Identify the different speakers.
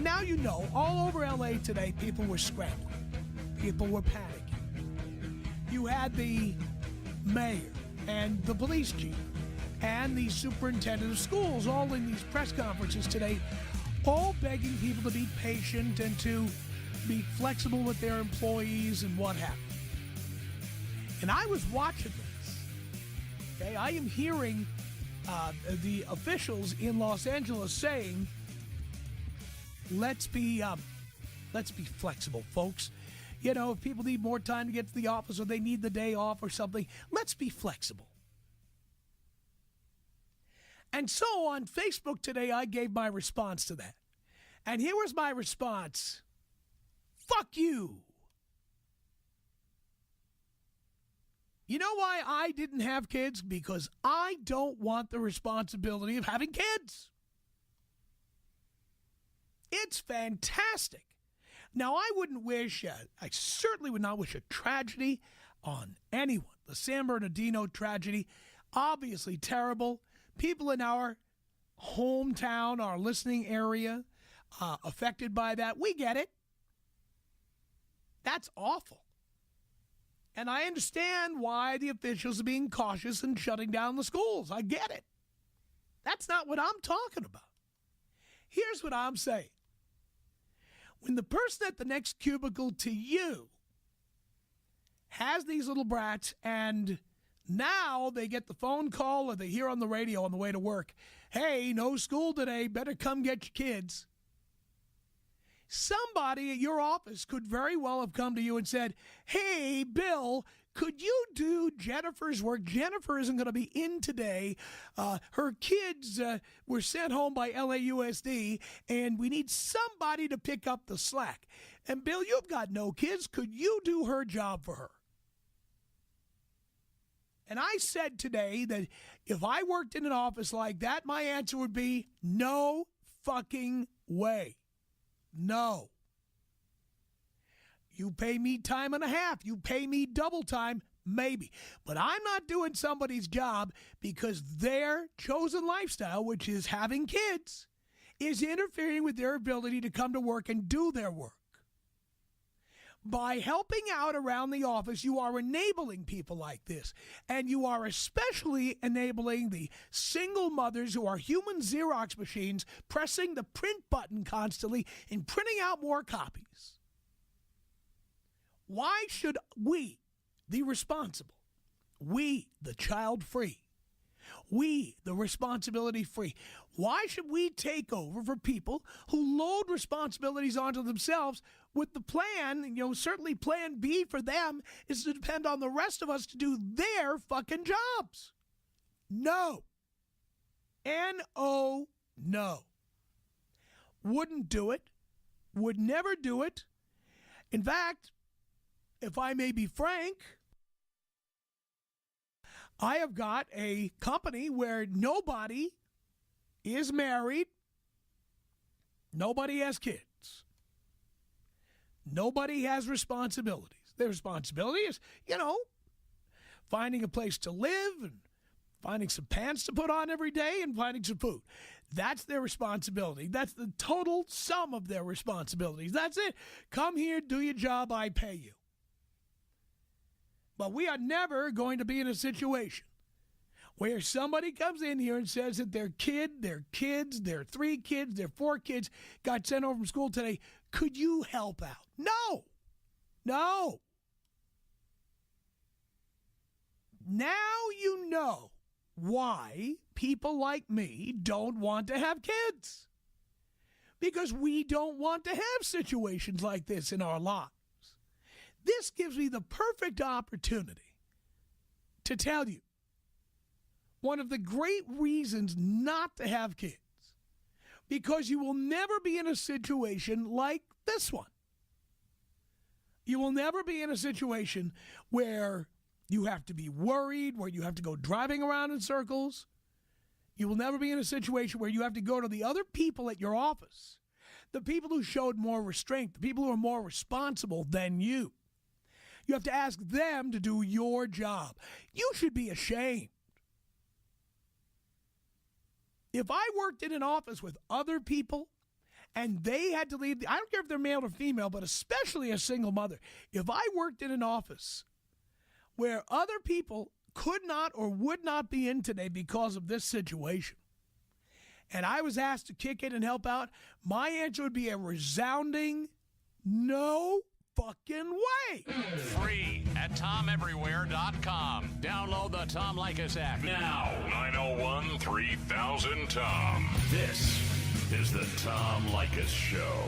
Speaker 1: now you know, all over L.A. today, people were scrambling. People were panicking. You had the mayor and the police chief and the superintendent of schools all in these press conferences today, all begging people to be patient and to be flexible with their employees and what have you. And I was watching this. Okay, I am hearing the officials in Los Angeles saying, let's be flexible, folks. You know, if people need more time to get to the office or they need the day off or something, let's be flexible. And so on Facebook today, I gave my response to that. And here was my response. Fuck you. You know why I didn't have kids? Because I don't want the responsibility of having kids. It's fantastic. Now, I certainly would not wish a tragedy on anyone. The San Bernardino tragedy, obviously terrible. People in our hometown, our listening area, affected by that. We get it. That's awful. And I understand why the officials are being cautious and shutting down the schools. I get it. That's not what I'm talking about. Here's what I'm saying. When the person at the next cubicle to you has these little brats and now they get the phone call or they hear on the radio on the way to work, hey, no school today, better come get your kids. Somebody at your office could very well have come to you and said, hey, Bill, could you do Jennifer's work? Jennifer isn't going to be in today. Her kids were sent home by LAUSD, and we need somebody to pick up the slack. And, Bill, you've got no kids. Could you do her job for her? And I said today that if I worked in an office like that, my answer would be no fucking way. No. You pay me time and a half. You pay me double time, maybe. But I'm not doing somebody's job because their chosen lifestyle, which is having kids, is interfering with their ability to come to work and do their work. By helping out around the office, you are enabling people like this. And you are especially enabling the single mothers who are human Xerox machines pressing the print button constantly and printing out more copies. Why should we, the responsible, we, the child-free, we, the responsibility-free, why should we take over for people who load responsibilities onto themselves with the plan, certainly plan B for them is to depend on the rest of us to do their fucking jobs? No. N-O, no. Wouldn't do it. Would never do it. In fact, if I may be frank, I have got a company where nobody is married, nobody has kids, nobody has responsibilities. Their responsibility is, finding a place to live and finding some pants to put on every day and finding some food. That's their responsibility. That's the total sum of their responsibilities. That's it. Come here, do your job, I pay you. But we are never going to be in a situation where somebody comes in here and says that their kid, their kids, their 3 kids, their 4 kids got sent home from school today. Could you help out? No. No. Now you know why people like me don't want to have kids. Because we don't want to have situations like this in our lives. This gives me the perfect opportunity to tell you one of the great reasons not to have kids, because you will never be in a situation like this one. You will never be in a situation where you have to be worried, where you have to go driving around in circles. You will never be in a situation where you have to go to the other people at your office, the people who showed more restraint, the people who are more responsible than you. You have to ask them to do your job. You should be ashamed. If I worked in an office with other people and they had to leave. I don't care if they're male or female, but especially a single mother. If I worked in an office where other people could not or would not be in today because of this situation, and I was asked to kick in and help out, my answer would be a resounding no fucking way.
Speaker 2: Free at TomEverywhere.com. Download the Tom Leykis app now.
Speaker 3: 901-3000-TOM.
Speaker 2: This is the Tom Leykis Show.